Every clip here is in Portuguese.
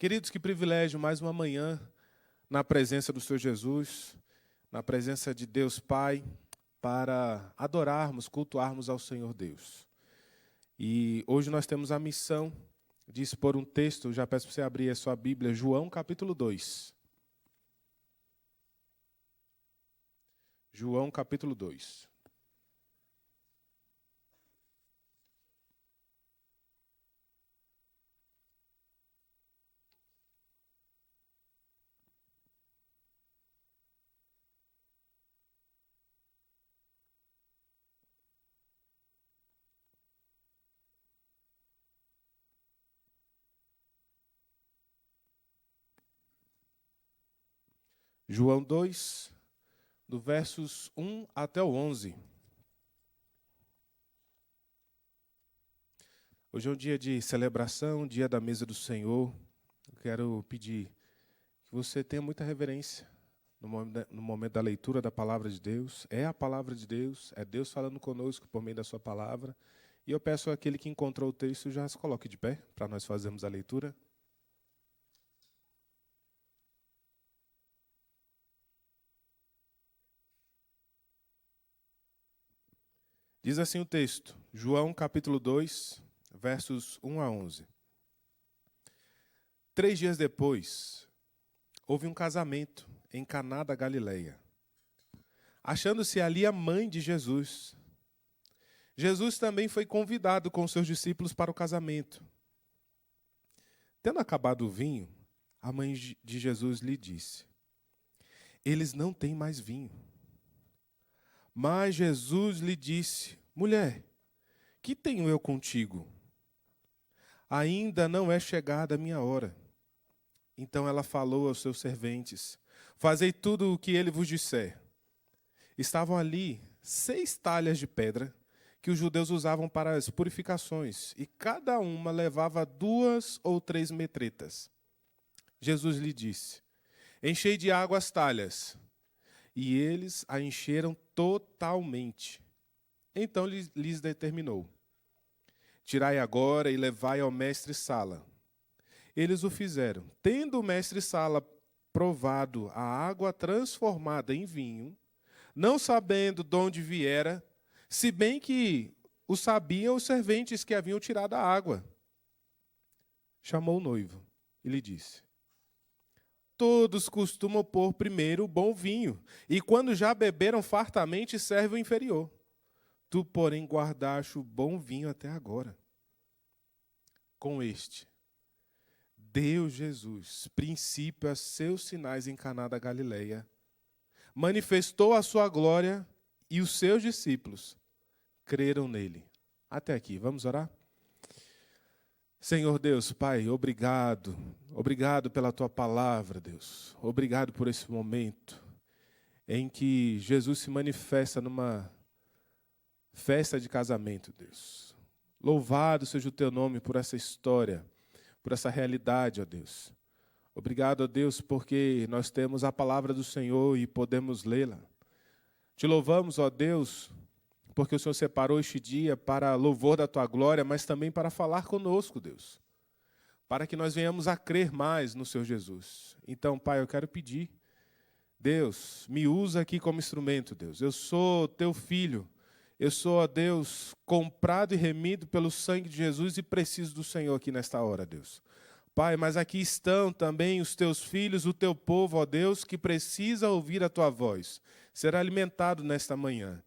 Queridos, que privilégio, mais uma manhã na presença do Senhor Jesus, na presença de Deus Pai, para adorarmos, cultuarmos ao Senhor Deus. E hoje nós temos a missão de expor um texto, já peço para você abrir a sua Bíblia, João capítulo 2. João capítulo 2. João 2, do versos 1 até o 11. Hoje é um dia de celebração, dia da mesa do Senhor. Eu quero pedir que você tenha muita reverência no momento da leitura da palavra de Deus. É a palavra de Deus, é Deus falando conosco por meio da sua palavra. E eu peço àquele que encontrou o texto já se coloque de pé para nós fazermos a leitura. Diz assim o texto, João capítulo 2, versos 1 a 11. 3 dias depois, houve um casamento em Caná da Galileia, achando-se ali a mãe de Jesus. Jesus também foi convidado com seus discípulos para o casamento. Tendo acabado o vinho, a mãe de Jesus lhe disse: eles não têm mais vinho. Mas Jesus lhe disse: mulher, que tenho eu contigo? Ainda não é chegada a minha hora. Então ela falou aos seus serventes: fazei tudo o que ele vos disser. Estavam ali 6 talhas de pedra que os judeus usavam para as purificações, e cada uma levava 2 ou 3 metretas. Jesus lhe disse: enchei de água as talhas. E eles a encheram totalmente. Então lhes determinou: tirai agora e levai ao mestre-sala. Eles o fizeram. Tendo o mestre-sala provado a água transformada em vinho, não sabendo de onde viera, se bem que o sabiam os serventes que haviam tirado a água, chamou o noivo e lhe disse: todos costumam pôr primeiro o bom vinho, e quando já beberam fartamente, serve o inferior. Tu, porém, guardaste o bom vinho até agora. Com este, deu Jesus princípio a seus sinais em Caná da Galileia, manifestou a sua glória, e os seus discípulos creram nele. Até aqui, vamos orar? Senhor Deus, Pai, obrigado. Obrigado pela Tua palavra, Deus. Obrigado por esse momento em que Jesus se manifesta numa festa de casamento, Deus. Louvado seja o Teu nome por essa história, por essa realidade, ó Deus. Obrigado, ó Deus, porque nós temos a palavra do Senhor e podemos lê-la. Te louvamos, ó Deus, porque o Senhor separou este dia para louvor da Tua glória, mas também para falar conosco, Deus, para que nós venhamos a crer mais no Senhor Jesus. Então, Pai, eu quero pedir, Deus, me usa aqui como instrumento, Deus. Eu sou Teu filho, eu sou, ó Deus, comprado e remido pelo sangue de Jesus e preciso do Senhor aqui nesta hora, Deus. Pai, mas aqui estão também os Teus filhos, o Teu povo, ó Deus, que precisa ouvir a Tua voz, será alimentado nesta manhã.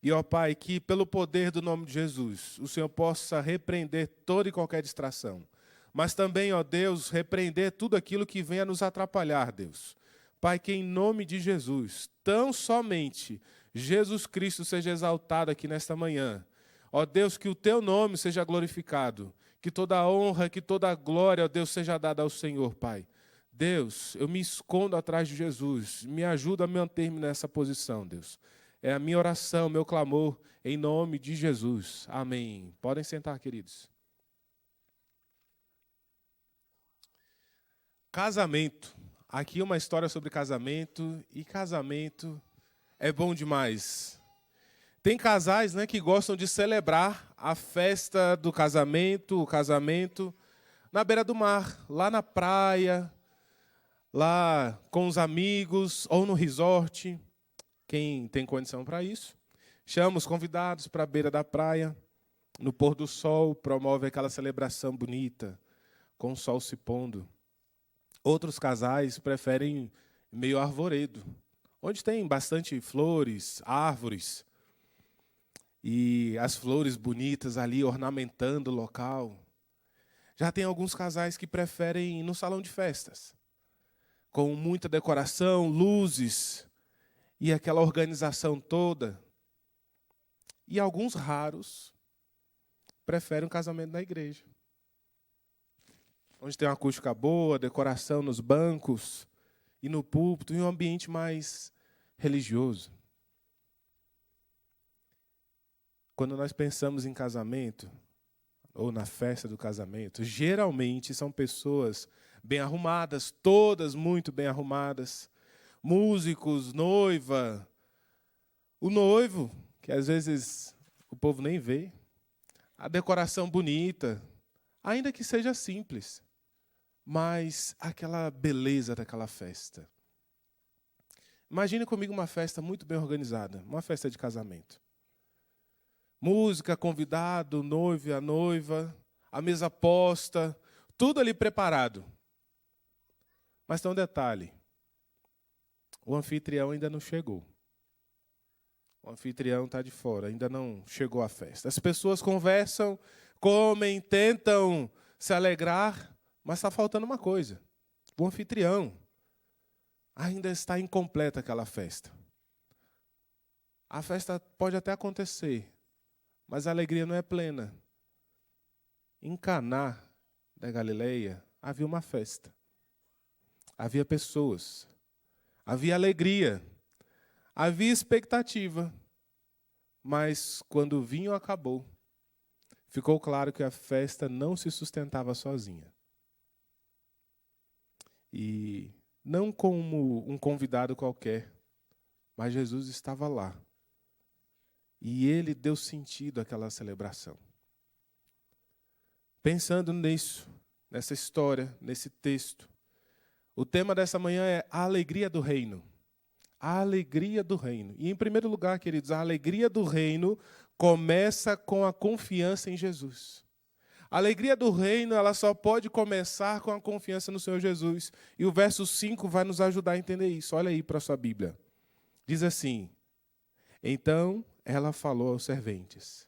E, ó Pai, que pelo poder do nome de Jesus, o Senhor possa repreender toda e qualquer distração. Mas também, ó Deus, repreender tudo aquilo que venha nos atrapalhar, Deus. Pai, que em nome de Jesus, tão somente Jesus Cristo seja exaltado aqui nesta manhã. Ó Deus, que o Teu nome seja glorificado. Que toda a honra, que toda a glória, ó Deus, seja dada ao Senhor, Pai. Deus, eu me escondo atrás de Jesus. Me ajuda a manter-me nessa posição, Deus. É a minha oração, meu clamor, em nome de Jesus. Amém. Podem sentar, queridos. Casamento. Aqui uma história sobre casamento. E casamento é bom demais. Tem casais, né, que gostam de celebrar a festa do casamento, o casamento. na beira do mar, lá na praia, lá com os amigos ou no resort, quem tem condição para isso. Chama os convidados para a beira da praia, no pôr do sol, promove aquela celebração bonita, com o sol se pondo. Outros casais preferem meio arvoredo, onde tem bastante flores, árvores, e as flores bonitas ali ornamentando o local. Já tem alguns casais que preferem ir no salão de festas, com muita decoração, luzes e aquela organização toda. E alguns raros preferem um casamento na igreja, onde tem uma acústica boa, decoração nos bancos e no púlpito, e um ambiente mais religioso. Quando nós pensamos em casamento, ou na festa do casamento, geralmente são pessoas bem arrumadas, todas muito bem arrumadas, músicos, noiva, o noivo, que às vezes o povo nem vê, a decoração bonita, ainda que seja simples, mas aquela beleza daquela festa. Imagine comigo uma festa muito bem organizada, uma festa de casamento. Música, convidado, noivo e a noiva, a mesa posta, tudo ali preparado. Mas tem um detalhe, o anfitrião ainda não chegou. O anfitrião está de fora, ainda não chegou à festa. As pessoas conversam, comem, tentam se alegrar, mas está faltando uma coisa. O anfitrião ainda está incompleta aquela festa. A festa pode até acontecer, mas a alegria não é plena. Em Caná da Galileia havia uma festa. Havia pessoas. Havia alegria. Havia expectativa. Mas quando o vinho acabou, ficou claro que a festa não se sustentava sozinha. E não como um convidado qualquer, mas Jesus estava lá. E ele deu sentido àquela celebração. Pensando nisso, nessa história, nesse texto, o tema dessa manhã é a alegria do reino. A alegria do reino. E, em primeiro lugar, queridos, a alegria do reino começa com a confiança em Jesus. A alegria do reino, ela só pode começar com a confiança no Senhor Jesus. E o verso 5 vai nos ajudar a entender isso. Olha aí para a sua Bíblia. Diz assim: então ela falou aos serventes: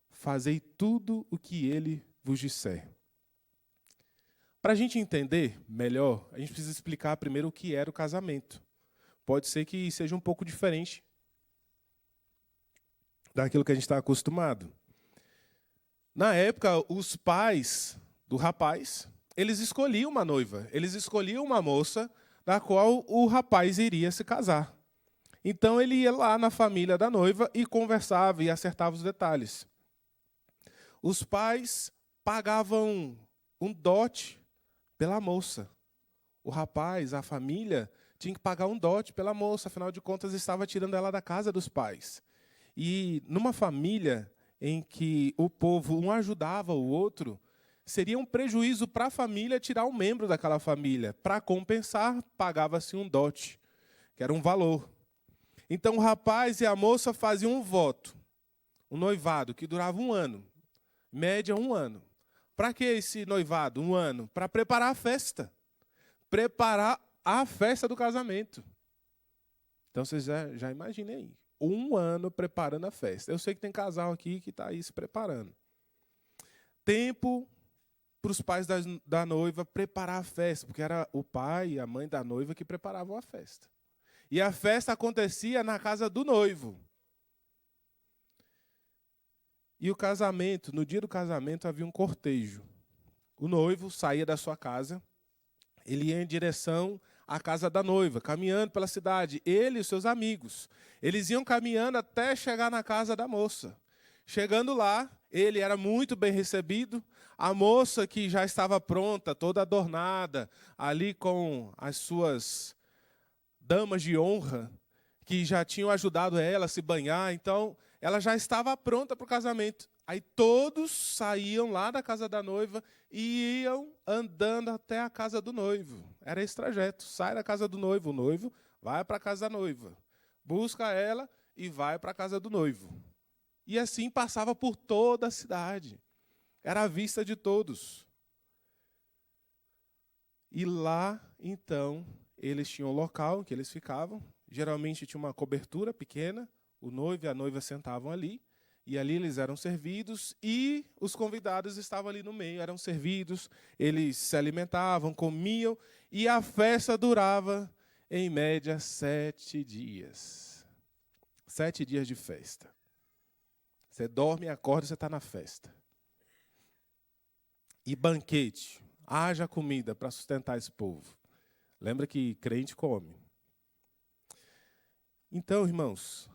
fazei tudo o que ele vos disser. Para a gente entender melhor, a gente precisa explicar primeiro o que era o casamento. Pode ser que seja um pouco diferente daquilo que a gente está acostumado. Na época, os pais do rapaz, eles escolhiam uma noiva, eles escolhiam uma moça da qual o rapaz iria se casar. Então, ele ia lá na família da noiva e conversava e acertava os detalhes. Os pais pagavam um dote pela moça. O rapaz, a família, tinha que pagar um dote pela moça, afinal de contas, estava tirando ela da casa dos pais. E numa família em que o povo um ajudava o outro, seria um prejuízo para a família tirar um membro daquela família. Para compensar, pagava-se um dote, que era um valor. Então, o rapaz e a moça faziam um voto, um noivado, que durava 1 ano, média 1 ano. Para que esse noivado? 1 ano? Para preparar a festa. Preparar a festa do casamento. Então, vocês já imaginem aí. 1 ano preparando a festa. Eu sei que tem casal aqui que está aí se preparando. Tempo para os pais da noiva preparar a festa, porque era o pai e a mãe da noiva que preparavam a festa. E a festa acontecia na casa do noivo. E o casamento, no dia do casamento havia um cortejo. O noivo saía da sua casa, ele ia em direção à casa da noiva, caminhando pela cidade, ele e os seus amigos. Eles iam caminhando até chegar na casa da moça. Chegando lá, ele era muito bem recebido. A moça, que já estava pronta, toda adornada, ali com as suas damas de honra, que já tinham ajudado ela a se banhar, então ela já estava pronta para o casamento. Aí todos saíam lá da casa da noiva e iam andando até a casa do noivo. Era esse trajeto. Sai da casa do noivo, o noivo vai para a casa da noiva. Busca ela e vai para a casa do noivo. E assim passava por toda a cidade. Era à vista de todos. E lá, então, eles tinham um local em que eles ficavam. Geralmente tinha uma cobertura pequena. O noivo e a noiva sentavam ali. E ali eles eram servidos e os convidados estavam ali no meio, eram servidos, eles se alimentavam, comiam e a festa durava, em média, 7 dias. 7 dias de festa. Você dorme e acorda e você está na festa. E banquete, haja comida para sustentar esse povo. Lembra que crente come. Então, irmãos,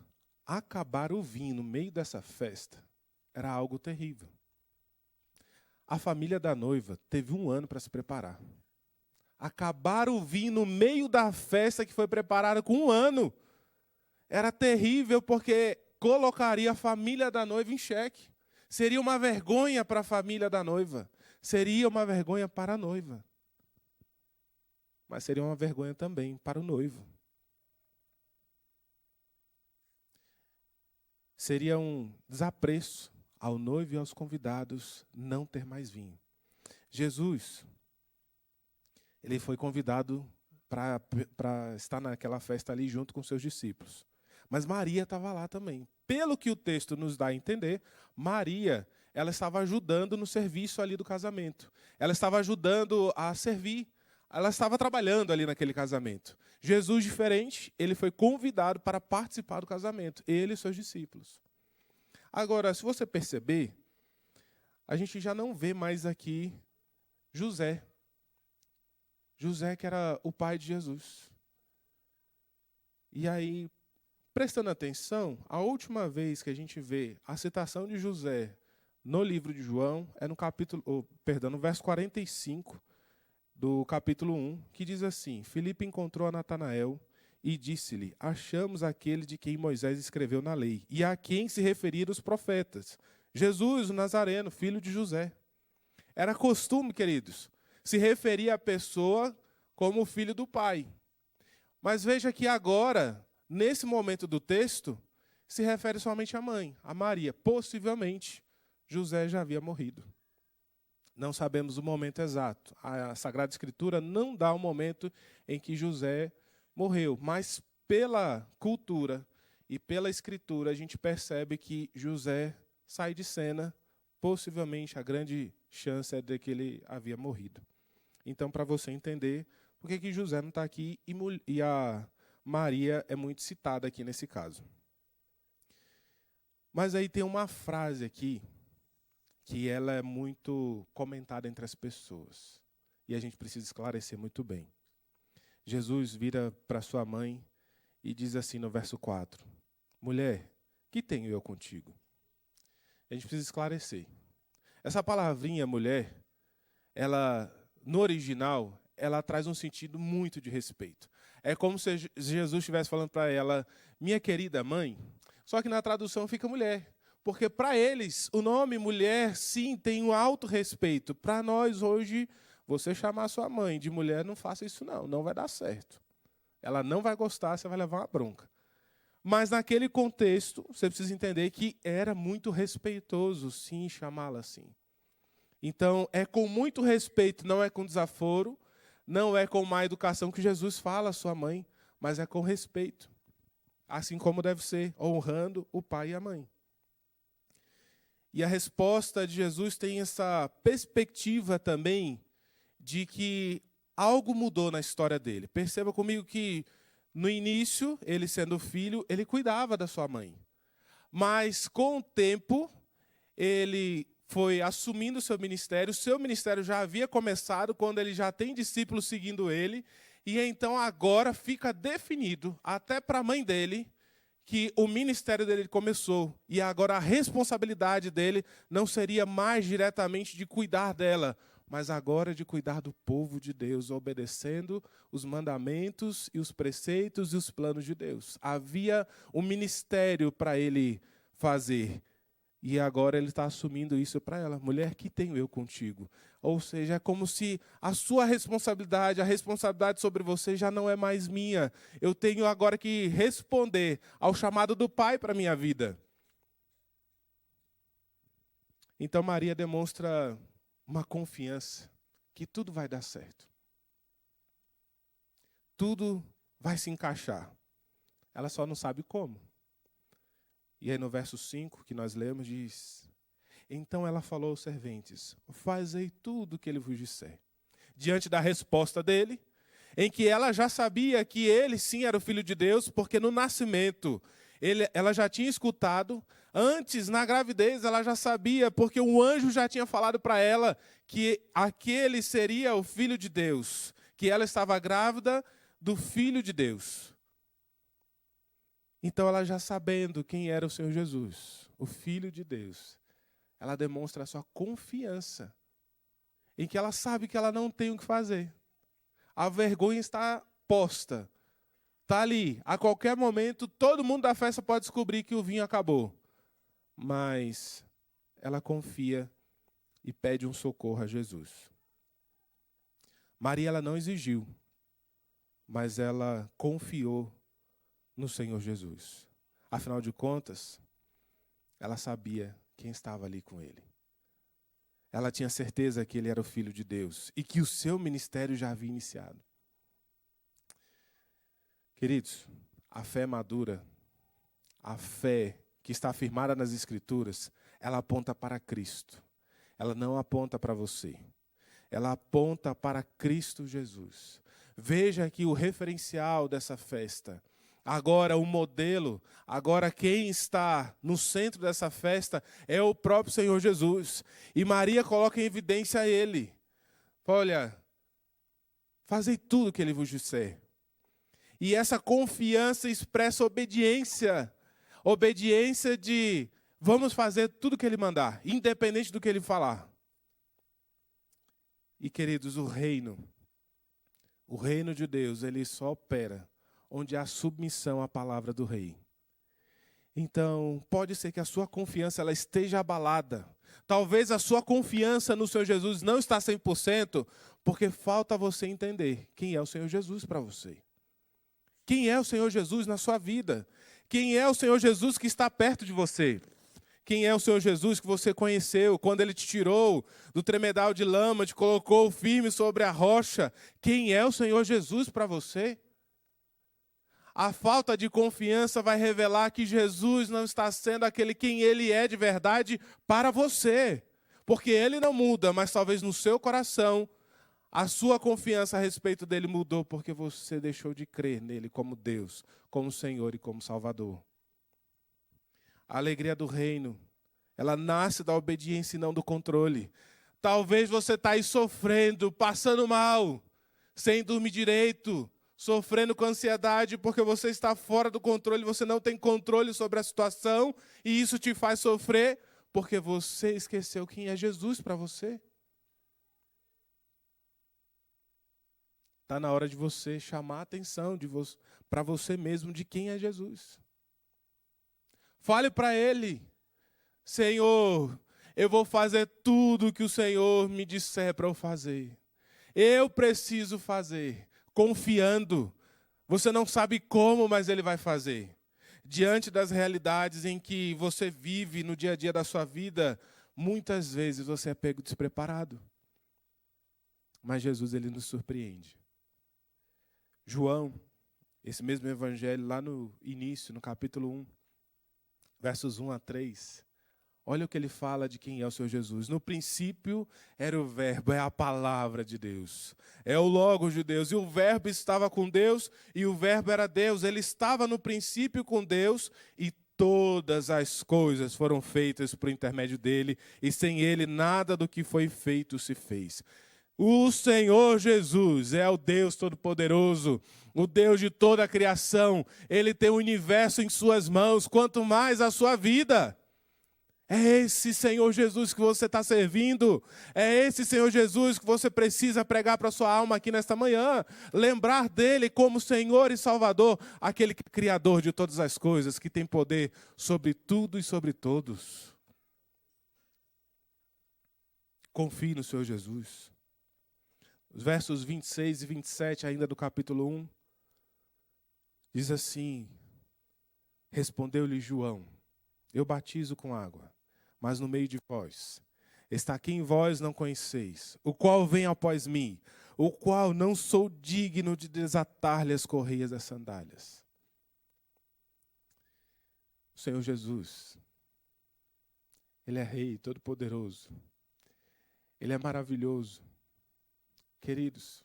acabar o vinho no meio dessa festa era algo terrível. A família da noiva teve 1 ano para se preparar. Acabar o vinho no meio da festa que foi preparada com 1 ano era terrível porque colocaria a família da noiva em xeque. Seria uma vergonha para a família da noiva. Seria uma vergonha para a noiva. Mas seria uma vergonha também para o noivo. Seria um desapreço ao noivo e aos convidados não ter mais vinho. Jesus, ele foi convidado para estar naquela festa ali junto com seus discípulos. Mas Maria estava lá também. Pelo que o texto nos dá a entender, Maria, ela estava ajudando no serviço ali do casamento. Ela estava ajudando a servir. Ela estava trabalhando ali naquele casamento. Jesus, diferente, ele foi convidado para participar do casamento. Ele e seus discípulos. Agora, se você perceber, a gente já não vê mais aqui José. José que era o pai de Jesus. E aí, prestando atenção, a última vez que a gente vê a citação de José no livro de João é no verso 45 do capítulo 1, que diz assim: Filipe encontrou a Natanael e disse-lhe: achamos aquele de quem Moisés escreveu na lei, e a quem se referiram os profetas, Jesus, o Nazareno, filho de José. Era costume, queridos, se referir à pessoa como o filho do pai. Mas veja que agora, nesse momento do texto, se refere somente à mãe, a Maria. Possivelmente, José já havia morrido. Não sabemos o momento exato. A Sagrada Escritura não dá o momento em que José morreu. Mas pela cultura e pela Escritura, a gente percebe que José sai de cena. Possivelmente, a grande chance é de que ele havia morrido. Então, para você entender por que José não está aqui e a Maria é muito citada aqui nesse caso. Mas aí tem uma frase aqui que ela é muito comentada entre as pessoas. E a gente precisa esclarecer muito bem. Jesus vira para sua mãe e diz assim no verso 4. Mulher, que tenho eu contigo? A gente precisa esclarecer. Essa palavrinha mulher, ela, no original, ela traz um sentido muito de respeito. É como se Jesus estivesse falando para ela, minha querida mãe, só que na tradução fica mulher. Porque para eles, o nome mulher, sim, tem um alto respeito. Para nós, hoje, você chamar sua mãe de mulher, não faça isso não, não vai dar certo. Ela não vai gostar, você vai levar uma bronca. Mas naquele contexto, você precisa entender que era muito respeitoso, sim, chamá-la assim. Então, é com muito respeito, não é com desaforo, não é com má educação que Jesus fala à sua mãe, mas é com respeito. Assim como deve ser, honrando o pai e a mãe. E a resposta de Jesus tem essa perspectiva também de que algo mudou na história dele. Perceba comigo que, no início, ele sendo filho, ele cuidava da sua mãe. Mas, com o tempo, ele foi assumindo o seu ministério já havia começado quando ele já tem discípulos seguindo ele, e então agora fica definido, até para a mãe dele, que o ministério dele começou, e agora a responsabilidade dele não seria mais diretamente de cuidar dela, mas agora de cuidar do povo de Deus, obedecendo os mandamentos e os preceitos e os planos de Deus. Havia um ministério para ele fazer. E agora ele está assumindo isso para ela. Mulher, que tenho eu contigo? Ou seja, é como se a sua responsabilidade, a responsabilidade sobre você já não é mais minha. Eu tenho agora que responder ao chamado do Pai para a minha vida. Então Maria demonstra uma confiança que tudo vai dar certo. Tudo vai se encaixar. Ela só não sabe como. E aí no verso 5 que nós lemos diz: então ela falou aos serventes: fazei tudo o que ele vos disser. Diante da resposta dele, em que ela já sabia que ele sim era o Filho de Deus, porque no nascimento ela já tinha escutado, antes na gravidez ela já sabia, porque um anjo já tinha falado para ela que aquele seria o Filho de Deus, que ela estava grávida do Filho de Deus. Então ela já sabendo quem era o Senhor Jesus, o Filho de Deus, ela demonstra a sua confiança em que ela sabe que ela não tem o que fazer. A vergonha está posta. Está ali. A qualquer momento, todo mundo da festa pode descobrir que o vinho acabou. Mas ela confia e pede um socorro a Jesus. Maria, ela não exigiu, mas ela confiou no Senhor Jesus. Afinal de contas, ela sabia quem estava ali com ele. Ela tinha certeza que ele era o Filho de Deus e que o seu ministério já havia iniciado. Queridos, a fé madura, a fé que está afirmada nas Escrituras, ela aponta para Cristo. Ela não aponta para você. Ela aponta para Cristo Jesus. Veja aqui o referencial dessa festa. Agora o modelo, agora quem está no centro dessa festa é o próprio Senhor Jesus. E Maria coloca em evidência ele. Olha, fazei tudo o que ele vos disser. E essa confiança expressa obediência. Obediência de vamos fazer tudo o que ele mandar, independente do que ele falar. E queridos, o reino de Deus, ele só opera onde há submissão à palavra do rei. Então, pode ser que a sua confiança ela esteja abalada. Talvez a sua confiança no Senhor Jesus não está 100%, porque falta você entender quem é o Senhor Jesus para você. Quem é o Senhor Jesus na sua vida? Quem é o Senhor Jesus que está perto de você? Quem é o Senhor Jesus que você conheceu quando Ele te tirou do tremedal de lama, te colocou firme sobre a rocha? Quem é o Senhor Jesus para você? A falta de confiança vai revelar que Jesus não está sendo aquele quem Ele é de verdade para você. Porque Ele não muda, mas talvez no seu coração, a sua confiança a respeito dEle mudou porque você deixou de crer nele como Deus, como Senhor e como Salvador. A alegria do reino, ela nasce da obediência e não do controle. Talvez você está aí sofrendo, passando mal, sem dormir direito, sofrendo com ansiedade porque você está fora do controle, você não tem controle sobre a situação e isso te faz sofrer porque você esqueceu quem é Jesus para você. Está na hora de você chamar a atenção para você mesmo de quem é Jesus. Fale para Ele, Senhor, eu vou fazer tudo o que o Senhor me disser para eu fazer. Eu preciso fazer, confiando. Você não sabe como, mas Ele vai fazer. Diante das realidades em que você vive no dia a dia da sua vida, muitas vezes você é pego despreparado. Mas Jesus, Ele nos surpreende. João, esse mesmo evangelho, lá no início, no capítulo 1, versos 1 a 3, olha o que ele fala de quem é o Senhor Jesus. No princípio era o verbo, é a palavra de Deus. É o Logos de Deus. E o verbo estava com Deus e o verbo era Deus. Ele estava no princípio com Deus e todas as coisas foram feitas por intermédio dele. E sem ele nada do que foi feito se fez. O Senhor Jesus é o Deus Todo-Poderoso, o Deus de toda a criação. Ele tem o universo em suas mãos, quanto mais a sua vida. É esse Senhor Jesus que você está servindo. É esse Senhor Jesus que você precisa pregar para a sua alma aqui nesta manhã. Lembrar dele como Senhor e Salvador, aquele que é Criador de todas as coisas, que tem poder sobre tudo e sobre todos. Confie no Senhor Jesus. Os versos 26 e 27 ainda do capítulo 1, diz assim: respondeu-lhe João, eu batizo com água, mas no meio de vós está quem vós não conheceis, o qual vem após mim, o qual não sou digno de desatar-lhe as correias das sandálias. O Senhor Jesus, Ele é Rei Todo-Poderoso, Ele é maravilhoso. Queridos,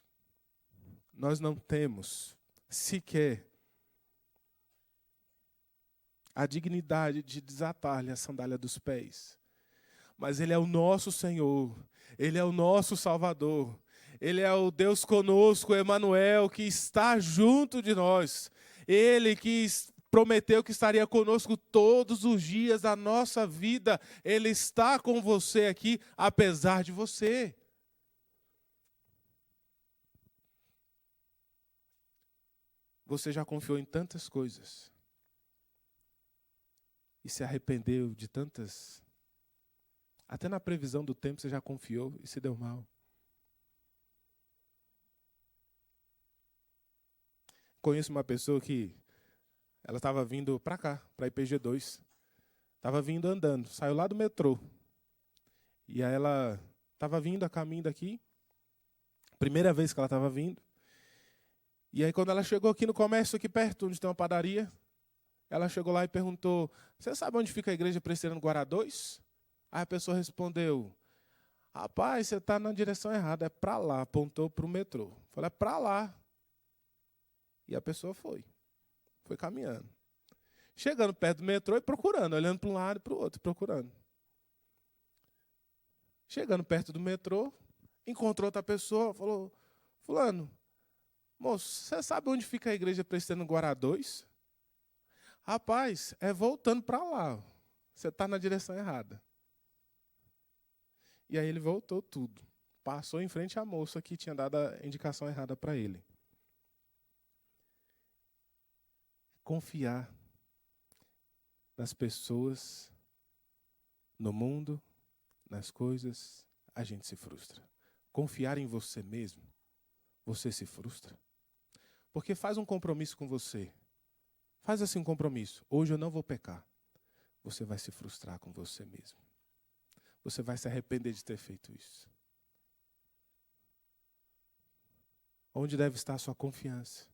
nós não temos sequer a dignidade de desatar-lhe a sandália dos pés. Mas Ele é o nosso Senhor, Ele é o nosso Salvador, Ele é o Deus conosco, Emanuel, que está junto de nós. Ele que prometeu que estaria conosco todos os dias da nossa vida. Ele está com você aqui, apesar de você. Você já confiou em tantas coisas e se arrependeu de tantas. Até na previsão do tempo você já confiou e se deu mal. Conheço uma pessoa que ela estava vindo para cá, para IPG2. Estava vindo andando, saiu lá do metrô. E aí ela estava vindo a caminho daqui. Primeira vez que ela estava vindo. E aí quando ela chegou aqui no comércio, aqui perto, onde tem uma padaria, ela chegou lá e perguntou, você sabe onde fica a igreja presbiteriana Guará 2? Aí a pessoa respondeu, rapaz, você está na direção errada, é para lá, apontou para o metrô. Falei, é para lá. E a pessoa foi caminhando. Chegando perto do metrô e procurando, olhando para um lado e para o outro, procurando. Chegando perto do metrô, encontrou outra pessoa, falou, fulano, moço, você sabe onde fica a igreja presbiteriana Guará 2? Rapaz, é voltando para lá, você está na direção errada. E aí ele voltou tudo. Passou em frente à moça que tinha dado a indicação errada para ele. Confiar nas pessoas, no mundo, nas coisas, a gente se frustra. Confiar em você mesmo, você se frustra. Porque faz um compromisso com você. Faz assim um compromisso. Hoje eu não vou pecar. Você vai se frustrar com você mesmo. Você vai se arrepender de ter feito isso. Onde deve estar a sua confiança?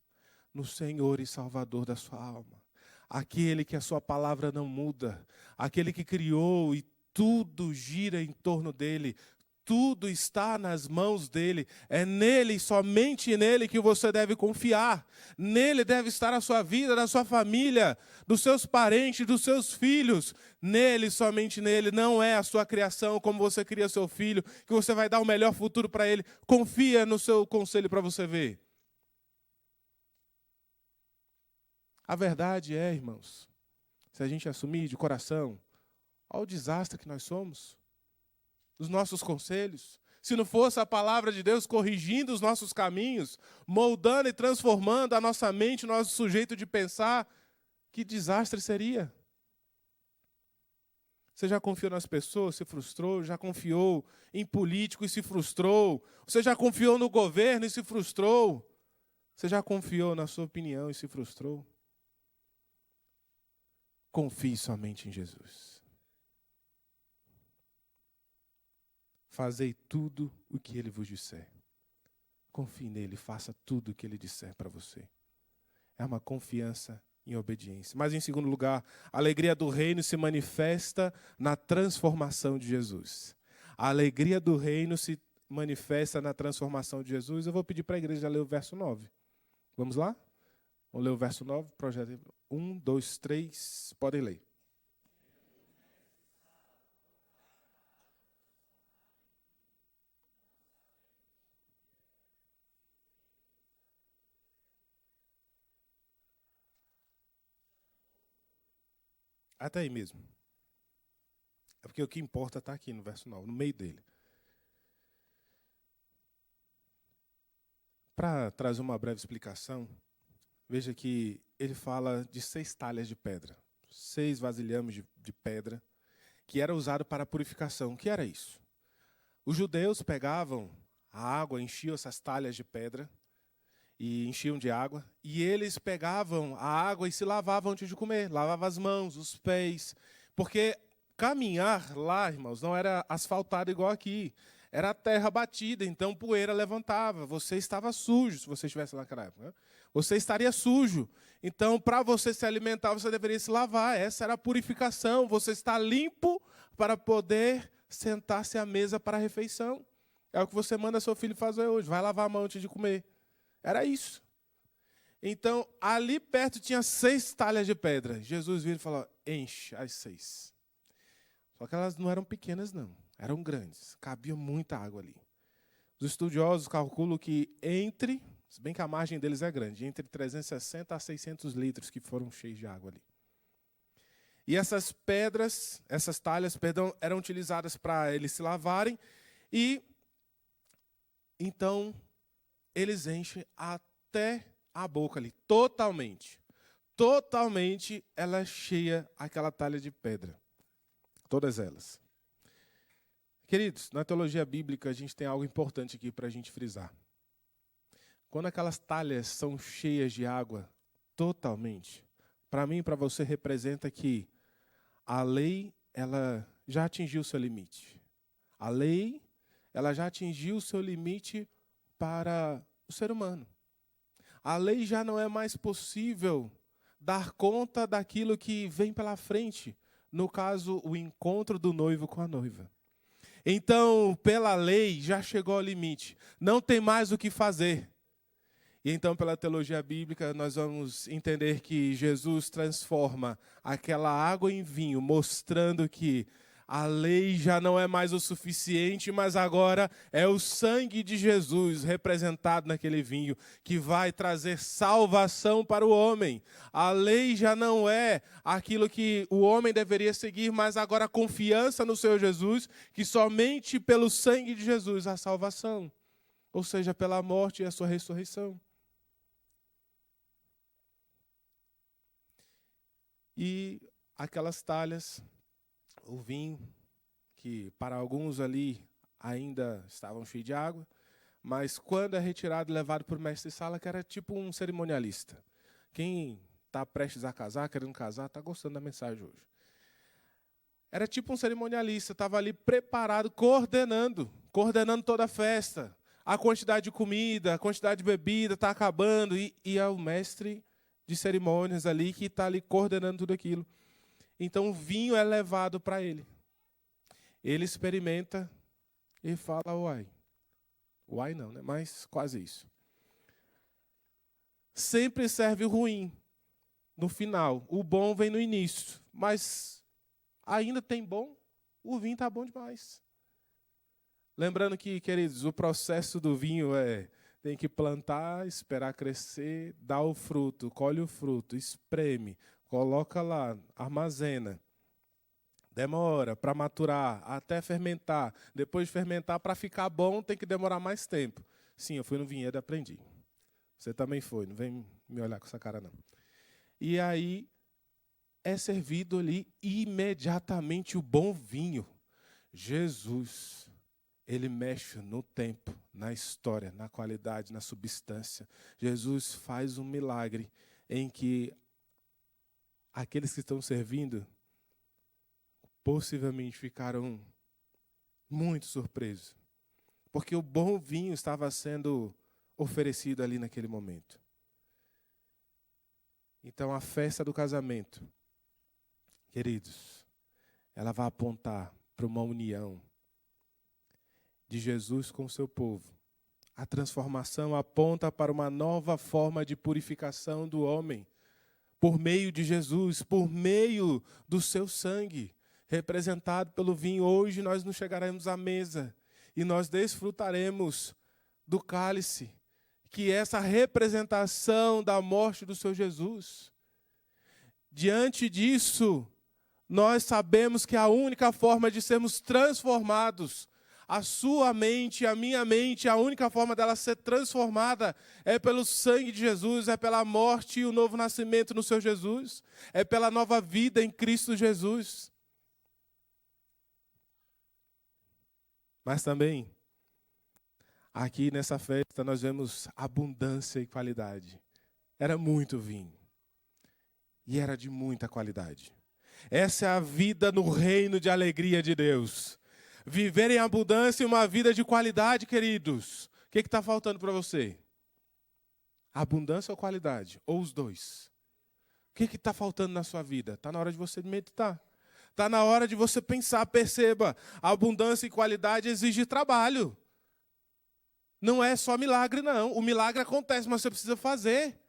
No Senhor e Salvador da sua alma. Aquele que a sua palavra não muda. Aquele que criou e tudo gira em torno dele. Tudo está nas mãos dele. É nele, somente nele que você deve confiar. Nele deve estar a sua vida, da sua família, dos seus parentes, dos seus filhos. Nele, somente nele. Não é a sua criação, como você cria seu filho, que você vai dar o melhor futuro para ele. Confia no seu conselho para você ver. A verdade é, irmãos, se a gente assumir de coração, olha o desastre que nós somos. Os nossos conselhos, se não fosse a palavra de Deus corrigindo os nossos caminhos, moldando e transformando a nossa mente, o nosso sujeito de pensar, que desastre seria? Você já confiou nas pessoas, se frustrou? Já confiou em político e se frustrou? Você já confiou no governo e se frustrou? Você já confiou na sua opinião e se frustrou? Confie somente em Jesus. Fazei tudo o que Ele vos disser. Confie nele, faça tudo o que Ele disser para você. É uma confiança em obediência. Mas, em segundo lugar, a alegria do reino se manifesta na transformação de Jesus. A alegria do reino se manifesta na transformação de Jesus. Eu vou pedir para a igreja ler o verso 9. Vamos lá? Vamos ler o verso 9, projeto 1, 2, 3. Podem ler. Até aí mesmo. É porque o que importa está aqui no verso 9, no meio dele. Para trazer uma breve explicação, veja que ele fala de 6 talhas de pedra, 6 vasilhames de pedra, que era usado para a purificação. O que era isso? Os judeus pegavam a água, enchiam essas talhas de pedra, e enchiam de água, e eles pegavam a água e se lavavam antes de comer, lavavam as mãos, os pés, porque caminhar lá, irmãos, não era asfaltado igual aqui, era terra batida, então poeira levantava, você estava sujo, se você estivesse naquela época, né? Você estaria sujo, então para você se alimentar, você deveria se lavar, essa era a purificação, você está limpo para poder sentar-se à mesa para a refeição. É o que você manda seu filho fazer hoje, vai lavar a mão antes de comer. Era isso. Então, ali perto tinha 6 talhas de pedra. Jesus vira e falou, enche as 6. Só que elas não eram pequenas, não. Eram grandes. Cabia muita água ali. Os estudiosos calculam que se bem que a margem deles é grande, entre 360 a 600 litros que foram cheios de água ali. E essas talhas, eram utilizadas para eles se lavarem. E, então, eles enchem até a boca ali, totalmente. Totalmente ela é cheia, aquela talha de pedra. Todas elas. Queridos, na teologia bíblica a gente tem algo importante aqui para a gente frisar. Quando aquelas talhas são cheias de água totalmente, para mim e para você representa que a lei ela já atingiu o seu limite. A lei ela já atingiu o seu limite para o ser humano. A lei já não é mais possível dar conta daquilo que vem pela frente, no caso, o encontro do noivo com a noiva. Então, pela lei, já chegou ao limite, não tem mais o que fazer. E então, pela teologia bíblica, nós vamos entender que Jesus transforma aquela água em vinho, mostrando que a lei já não é mais o suficiente, mas agora é o sangue de Jesus representado naquele vinho que vai trazer salvação para o homem. A lei já não é aquilo que o homem deveria seguir, mas agora a confiança no Senhor Jesus, que somente pelo sangue de Jesus há salvação, ou seja, pela morte e a sua ressurreição. E aquelas talhas, o vinho, que para alguns ali ainda estavam cheios de água, mas quando é retirado e levado para o mestre-sala, que era tipo um cerimonialista. Quem está prestes a casar, querendo casar, está gostando da mensagem hoje. Era tipo um cerimonialista, estava ali preparado, coordenando toda a festa. A quantidade de comida, a quantidade de bebida está acabando, e é o mestre de cerimônias ali que está ali coordenando tudo aquilo. Então o vinho é levado para ele. Ele experimenta e fala, uai. Uai não, né? Mas quase isso. Sempre serve o ruim no final. O bom vem no início. Mas ainda tem bom, o vinho está bom demais. Lembrando que, queridos, o processo do vinho tem que plantar, esperar crescer, dar o fruto, colhe o fruto, espreme, coloca lá, armazena. Demora para maturar, até fermentar. Depois de fermentar, para ficar bom, tem que demorar mais tempo. Sim, eu fui no vinhedo e aprendi. Você também foi, não vem me olhar com essa cara, não. E aí, é servido ali imediatamente o bom vinho. Jesus, ele mexe no tempo, na história, na qualidade, na substância. Jesus faz um milagre em que aqueles que estão servindo possivelmente ficaram muito surpresos, porque o bom vinho estava sendo oferecido ali naquele momento. Então, a festa do casamento, queridos, ela vai apontar para uma união de Jesus com o seu povo. A transformação aponta para uma nova forma de purificação do homem, por meio de Jesus, por meio do seu sangue, representado pelo vinho. Hoje nós nos chegaremos à mesa e nós desfrutaremos do cálice, que é essa representação da morte do Senhor Jesus. Diante disso, nós sabemos que a única forma de sermos transformados, a sua mente, a minha mente, a única forma dela ser transformada é pelo sangue de Jesus, é pela morte e o novo nascimento no Senhor Jesus, é pela nova vida em Cristo Jesus. Mas também, aqui nessa festa, nós vemos abundância e qualidade. Era muito vinho. E era de muita qualidade. Essa é a vida no reino de alegria de Deus. Viver em abundância e uma vida de qualidade, queridos. O que está faltando para você? Abundância ou qualidade? Ou os dois? O que está faltando na sua vida? Está na hora de você meditar. Está na hora de você pensar, perceba. Abundância e qualidade exige trabalho. Não é só milagre, não. O milagre acontece, mas você precisa fazer.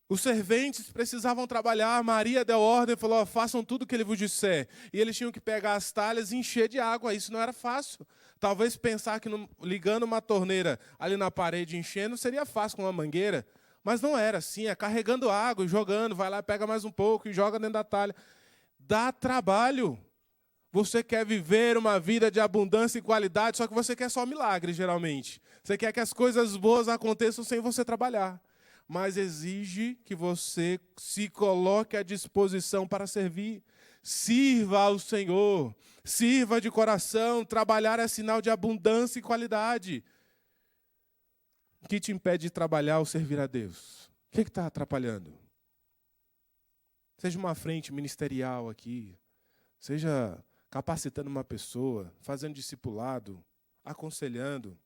Os serventes precisavam trabalhar, Maria deu ordem e falou, façam tudo o que ele vos disser. E eles tinham que pegar as talhas e encher de água, isso não era fácil. Talvez pensar que ligando uma torneira ali na parede, enchendo, seria fácil com uma mangueira. Mas não era assim, é carregando água e jogando, vai lá, pega mais um pouco e joga dentro da talha. Dá trabalho. Você quer viver uma vida de abundância e qualidade, só que você quer só milagre, geralmente. Você quer que as coisas boas aconteçam sem você trabalhar. Mas exige que você se coloque à disposição para servir. Sirva ao Senhor, sirva de coração, trabalhar é sinal de abundância e qualidade. O que te impede de trabalhar ou servir a Deus? O que está atrapalhando? Seja uma frente ministerial aqui, seja capacitando uma pessoa, fazendo discipulado, aconselhando.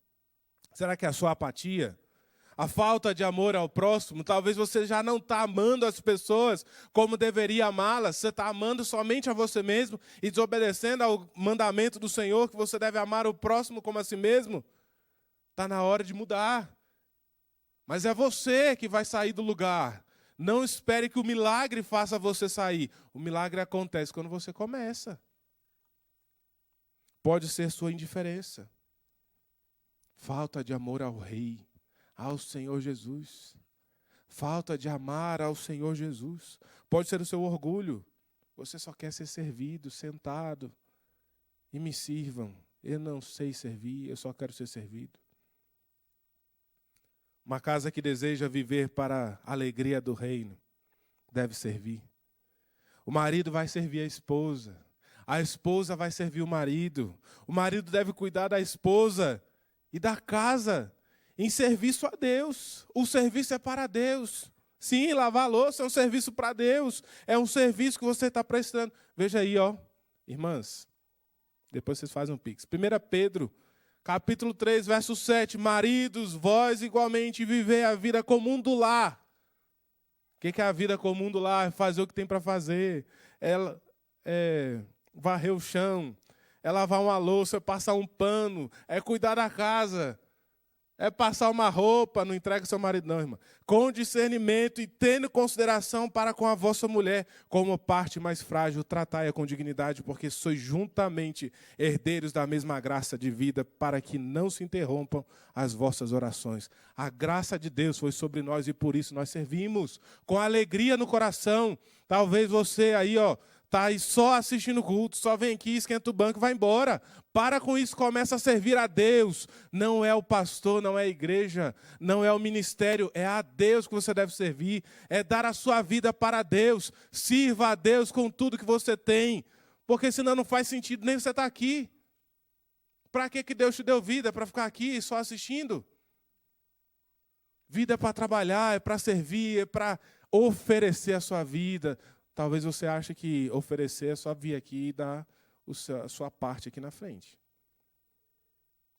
Será que é a sua apatia? A falta de amor ao próximo, talvez você já não está amando as pessoas como deveria amá-las, você está amando somente a você mesmo e desobedecendo ao mandamento do Senhor, que você deve amar o próximo como a si mesmo. Está na hora de mudar. Mas é você que vai sair do lugar. Não espere que o milagre faça você sair. O milagre acontece quando você começa. Pode ser sua indiferença. Falta de amor ao Rei. Ao Senhor Jesus. Falta de amar ao Senhor Jesus. Pode ser o seu orgulho. Você só quer ser servido, sentado. E me sirvam. Eu não sei servir, eu só quero ser servido. Uma casa que deseja viver para a alegria do reino deve servir. O marido vai servir a esposa vai servir o marido deve cuidar da esposa e da casa. Em serviço a Deus. O serviço é para Deus. Sim, lavar a louça é um serviço para Deus. É um serviço que você está prestando. Veja aí, ó, irmãs. Depois vocês fazem um pix. 1 Pedro, capítulo 3, verso 7. Maridos, vós igualmente vivei a vida comum do lar. O que é a vida comum do lar? É fazer o que tem para fazer. É varrer o chão. É lavar uma louça, é passar um pano. É cuidar da casa. É passar uma roupa, não entrega seu marido não, irmã. Com discernimento e tendo consideração para com a vossa mulher, como parte mais frágil, tratai-a com dignidade, porque sois juntamente herdeiros da mesma graça de vida, para que não se interrompam as vossas orações. A graça de Deus foi sobre nós e por isso nós servimos, com alegria no coração. Talvez você aí, está aí só assistindo o culto, só vem aqui, esquenta o banco e vai embora. Para com isso, começa a servir a Deus. Não é o pastor, não é a igreja, não é o ministério, é a Deus que você deve servir. É dar a sua vida para Deus. Sirva a Deus com tudo que você tem. Porque senão não faz sentido nem você estar aqui. Para que Deus te deu vida? Para ficar aqui só assistindo? Vida é para trabalhar, é para servir, é para oferecer a sua vida. Talvez você ache que oferecer é só vir aqui e dar a sua parte aqui na frente.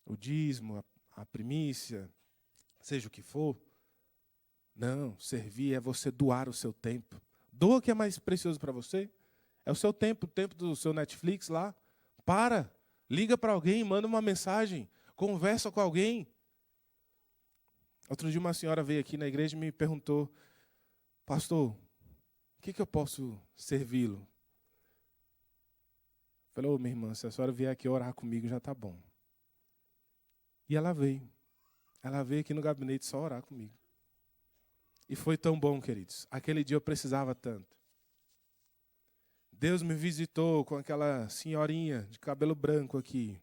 O dízimo, a primícia, seja o que for. Não, servir é você doar o seu tempo. Doa o que é mais precioso para você. É o seu tempo, o tempo do seu Netflix lá. Liga para alguém, manda uma mensagem, conversa com alguém. Outro dia uma senhora veio aqui na igreja e me perguntou, pastor, o que eu posso servi-lo? Falei, minha irmã, se a senhora vier aqui orar comigo, já está bom. E ela veio. Ela veio aqui no gabinete só orar comigo. E foi tão bom, queridos. Aquele dia eu precisava tanto. Deus me visitou com aquela senhorinha de cabelo branco aqui.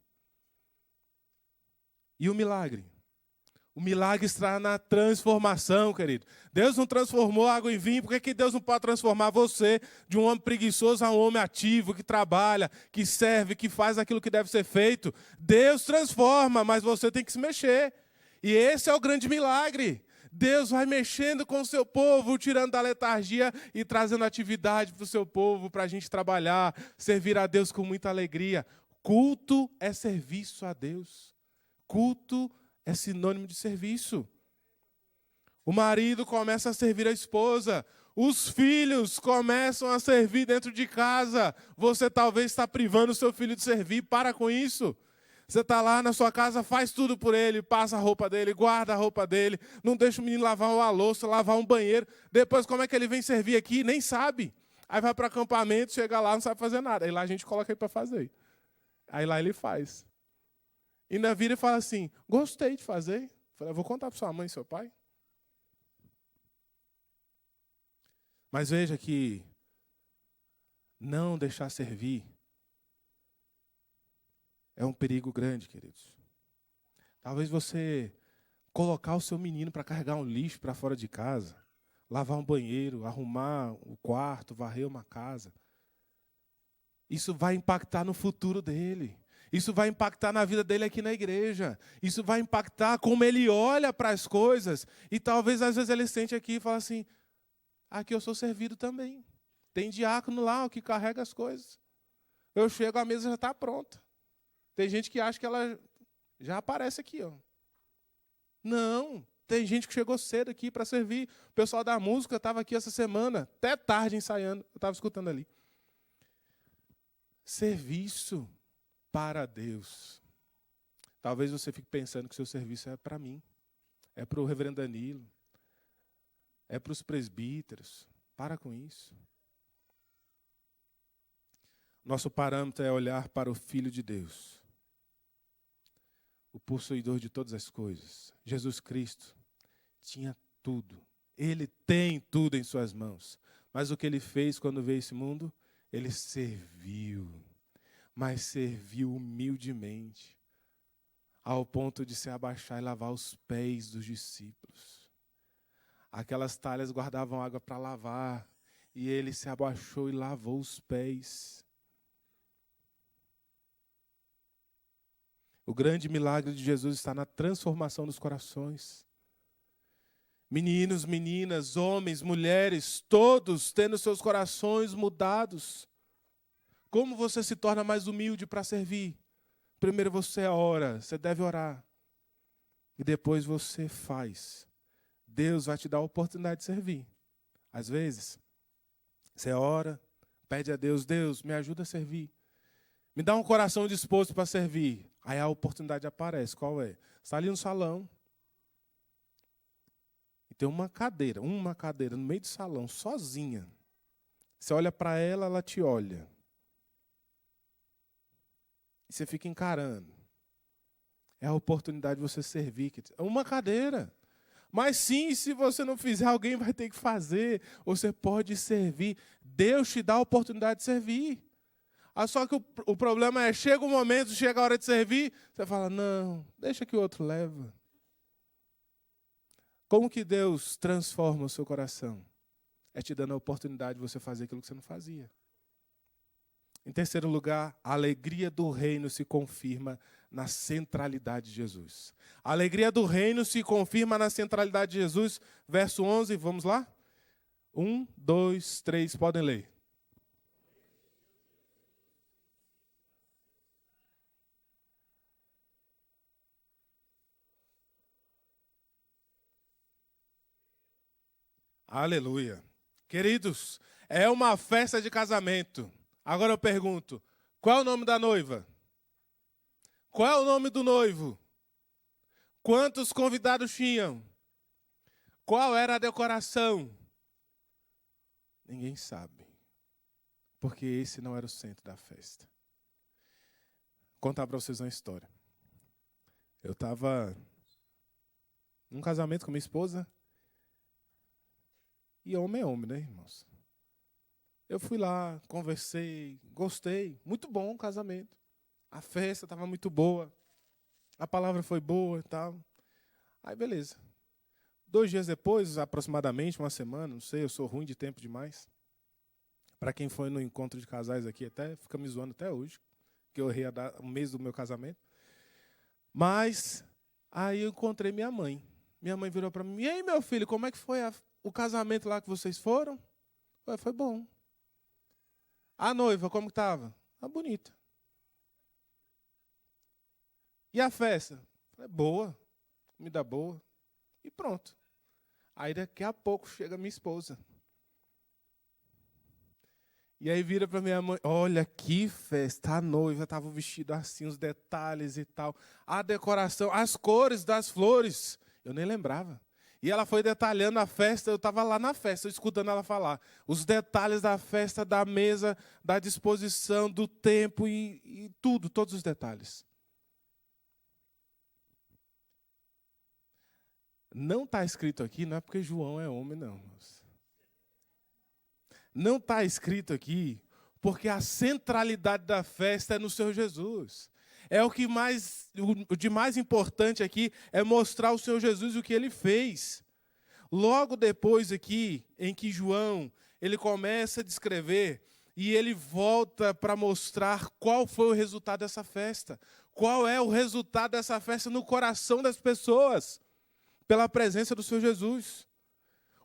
E o milagre? O milagre está na transformação, querido. Deus não transformou água em vinho, por que Deus não pode transformar você de um homem preguiçoso a um homem ativo, que trabalha, que serve, que faz aquilo que deve ser feito? Deus transforma, mas você tem que se mexer. E esse é o grande milagre. Deus vai mexendo com o seu povo, tirando da letargia e trazendo atividade para o seu povo, para a gente trabalhar, servir a Deus com muita alegria. Culto é serviço a Deus. Culto é sinônimo de serviço. O marido começa a servir a esposa. Os filhos começam a servir dentro de casa. Você talvez está privando o seu filho de servir. Para com isso. Você está lá na sua casa, faz tudo por ele, passa a roupa dele, guarda a roupa dele, não deixa o menino lavar uma louça, lavar um banheiro. Depois, como é que ele vem servir aqui? Nem sabe. Aí vai para o acampamento, chega lá, não sabe fazer nada. Aí lá a gente coloca ele para fazer. Aí lá ele faz. E na vida ele fala assim, gostei de fazer. Falei, vou contar para sua mãe e seu pai. Mas veja que não deixar servir é um perigo grande, queridos. Talvez você colocar o seu menino para carregar um lixo para fora de casa, lavar um banheiro, arrumar o quarto, varrer uma casa. Isso vai impactar no futuro dele. Isso vai impactar na vida dele aqui na igreja. Isso vai impactar como ele olha para as coisas. E talvez, às vezes, ele sente aqui e fala assim, aqui eu sou servido também. Tem diácono lá que carrega as coisas. Eu chego, a mesa já está pronta. Tem gente que acha que ela já aparece aqui. Ó. Não, tem gente que chegou cedo aqui para servir. O pessoal da música estava aqui essa semana, até tarde ensaiando. Eu estava escutando ali. Serviço para Deus. Talvez você fique pensando que seu serviço é para mim, é para o reverendo Danilo, é para os presbíteros. Para com isso. Nosso parâmetro é olhar para o Filho de Deus, o possuidor de todas as coisas. Jesus Cristo tinha tudo. Ele tem tudo em suas mãos. Mas o que ele fez quando veio a esse mundo? Ele serviu. Mas serviu humildemente, ao ponto de se abaixar e lavar os pés dos discípulos. Aquelas talhas guardavam água para lavar, e ele se abaixou e lavou os pés. O grande milagre de Jesus está na transformação dos corações. Meninos, meninas, homens, mulheres, todos tendo seus corações mudados. Como você se torna mais humilde para servir? Primeiro você ora, você deve orar. E depois você faz. Deus vai te dar a oportunidade de servir. Às vezes, você ora, pede a Deus, Deus, me ajuda a servir. Me dá um coração disposto para servir. Aí a oportunidade aparece. Qual é? Você está ali no salão. E tem uma cadeira no meio do salão, sozinha. Você olha para ela, ela te olha. E você fica encarando. É a oportunidade de você servir. É uma cadeira. Mas sim, se você não fizer, alguém vai ter que fazer. Você pode servir. Deus te dá a oportunidade de servir. Só que o problema é, chega o momento, chega a hora de servir, você fala, não, deixa que o outro leva. Como que Deus transforma o seu coração? É te dando a oportunidade de você fazer aquilo que você não fazia. Em terceiro lugar, a alegria do reino se confirma na centralidade de Jesus. A alegria do reino se confirma na centralidade de Jesus. Verso 11, vamos lá? 1, 2, 3, podem ler. Aleluia. Queridos, é uma festa de casamento. Agora eu pergunto, qual é o nome da noiva? Qual é o nome do noivo? Quantos convidados tinham? Qual era a decoração? Ninguém sabe. Porque esse não era o centro da festa. Vou contar para vocês uma história. Eu estava num casamento com minha esposa. E homem é homem, né, irmãos? Eu fui lá, conversei, gostei. Muito bom o casamento. A festa estava muito boa. A palavra foi boa e tal. Aí, beleza. 2 dias depois, aproximadamente, uma semana, não sei, eu sou ruim de tempo demais. Para quem foi no encontro de casais aqui, até fica me zoando até hoje, que eu errei o mês do meu casamento. Mas, aí eu encontrei minha mãe. Minha mãe virou para mim: e aí, meu filho, como é que foi o casamento lá que vocês foram? Foi bom. A noiva, como estava? Bonita. E a festa? Boa, comida boa. E pronto. Aí daqui a pouco chega minha esposa. E aí vira para minha mãe: olha que festa, a noiva estava vestida assim, os detalhes e tal. A decoração, as cores das flores. Eu nem lembrava. E ela foi detalhando a festa, eu estava lá na festa, escutando ela falar. Os detalhes da festa, da mesa, da disposição, do tempo e tudo, todos os detalhes. Não está escrito aqui, não é porque João é homem, não. Não está escrito aqui porque a centralidade da festa é no Senhor Jesus. É o de mais importante aqui é mostrar o Senhor Jesus e o que Ele fez. Logo depois aqui, em que João, ele começa a descrever e ele volta para mostrar qual foi o resultado dessa festa. Qual é o resultado dessa festa no coração das pessoas, pela presença do Senhor Jesus.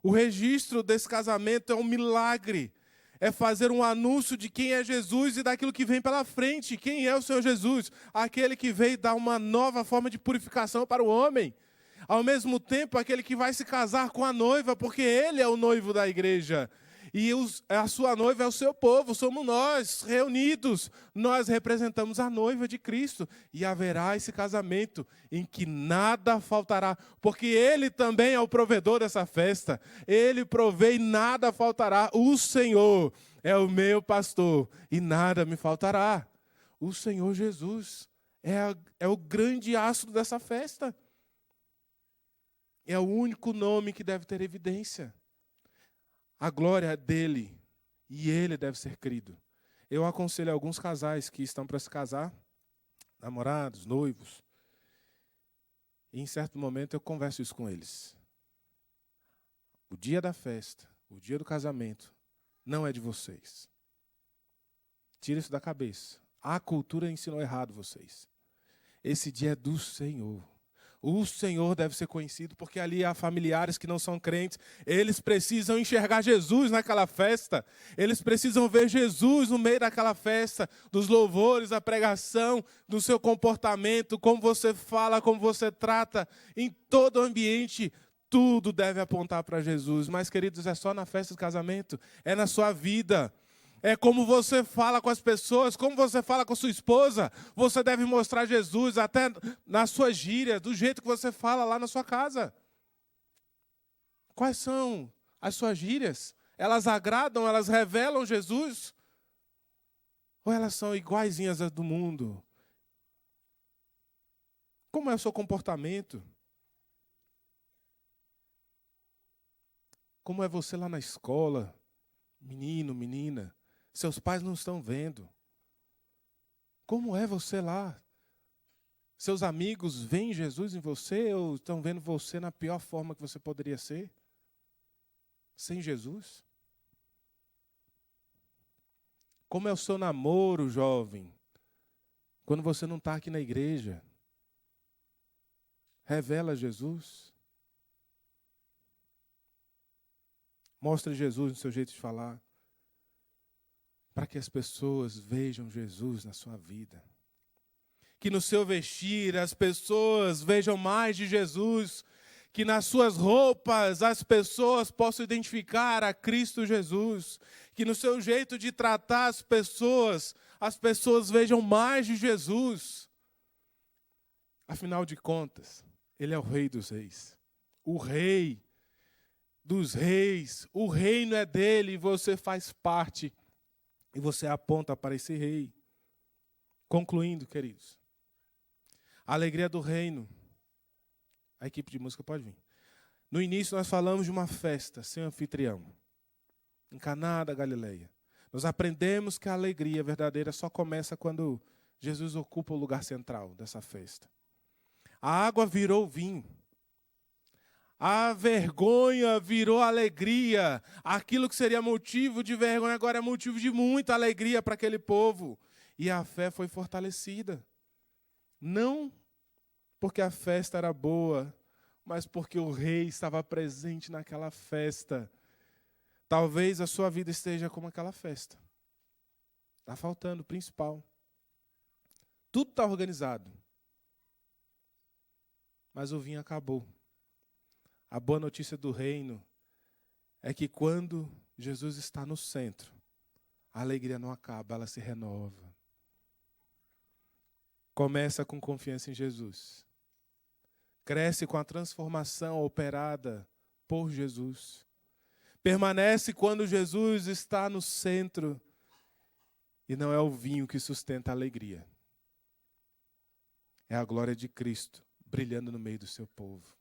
O registro desse casamento é um milagre. É fazer um anúncio de quem é Jesus e daquilo que vem pela frente. Quem é o Senhor Jesus? Aquele que veio dar uma nova forma de purificação para o homem. Ao mesmo tempo, aquele que vai se casar com a noiva, porque ele é o noivo da igreja. E a sua noiva é o seu povo, somos nós, reunidos. Nós representamos a noiva de Cristo. E haverá esse casamento em que nada faltará, porque Ele também é o provedor dessa festa. Ele provê e nada faltará. O Senhor é o meu pastor e nada me faltará. O Senhor Jesus é o grande astro dessa festa. É o único nome que deve ter evidência. A glória é dele e ele deve ser querido. Eu aconselho alguns casais que estão para se casar, namorados, noivos, e em certo momento eu converso isso com eles. O dia da festa, o dia do casamento, não é de vocês. Tira isso da cabeça. A cultura ensinou errado vocês. Esse dia é do Senhor. O Senhor deve ser conhecido, porque ali há familiares que não são crentes. Eles precisam enxergar Jesus naquela festa. Eles precisam ver Jesus no meio daquela festa, dos louvores, da pregação, do seu comportamento, como você fala, como você trata, em todo o ambiente. Tudo deve apontar para Jesus. Mas, queridos, é só na festa de casamento? É na sua vida. É como você fala com as pessoas, como você fala com sua esposa. Você deve mostrar Jesus até na sua gíria, do jeito que você fala lá na sua casa. Quais são as suas gírias? Elas agradam, elas revelam Jesus? Ou elas são iguaizinhas às do mundo? Como é o seu comportamento? Como é você lá na escola? Menino, menina. Seus pais não estão vendo. Como é você lá? Seus amigos veem Jesus em você ou estão vendo você na pior forma que você poderia ser? Sem Jesus? Como é o seu namoro, jovem? Quando você não está aqui na igreja? Revela Jesus? Mostra Jesus no seu jeito de falar. Para que as pessoas vejam Jesus na sua vida. Que no seu vestir as pessoas vejam mais de Jesus. Que nas suas roupas as pessoas possam identificar a Cristo Jesus. Que no seu jeito de tratar as pessoas vejam mais de Jesus. Afinal de contas, Ele é o Rei dos Reis. O Rei dos Reis. O reino é dele e você faz parte. E você aponta para esse rei. Concluindo, queridos. A alegria do reino. A equipe de música pode vir. No início nós falamos de uma festa sem anfitrião. Em Caná da Galileia. Nós aprendemos que a alegria verdadeira só começa quando Jesus ocupa o lugar central dessa festa. A água virou vinho. A vergonha virou alegria. Aquilo que seria motivo de vergonha agora é motivo de muita alegria para aquele povo. E a fé foi fortalecida. Não porque a festa era boa, mas porque o rei estava presente naquela festa. Talvez a sua vida esteja como aquela festa. Está faltando o principal. Tudo está organizado. Mas o vinho acabou. A boa notícia do reino é que quando Jesus está no centro, a alegria não acaba, ela se renova. Começa com confiança em Jesus. Cresce com a transformação operada por Jesus. Permanece quando Jesus está no centro. E não é o vinho que sustenta a alegria. É a glória de Cristo brilhando no meio do seu povo.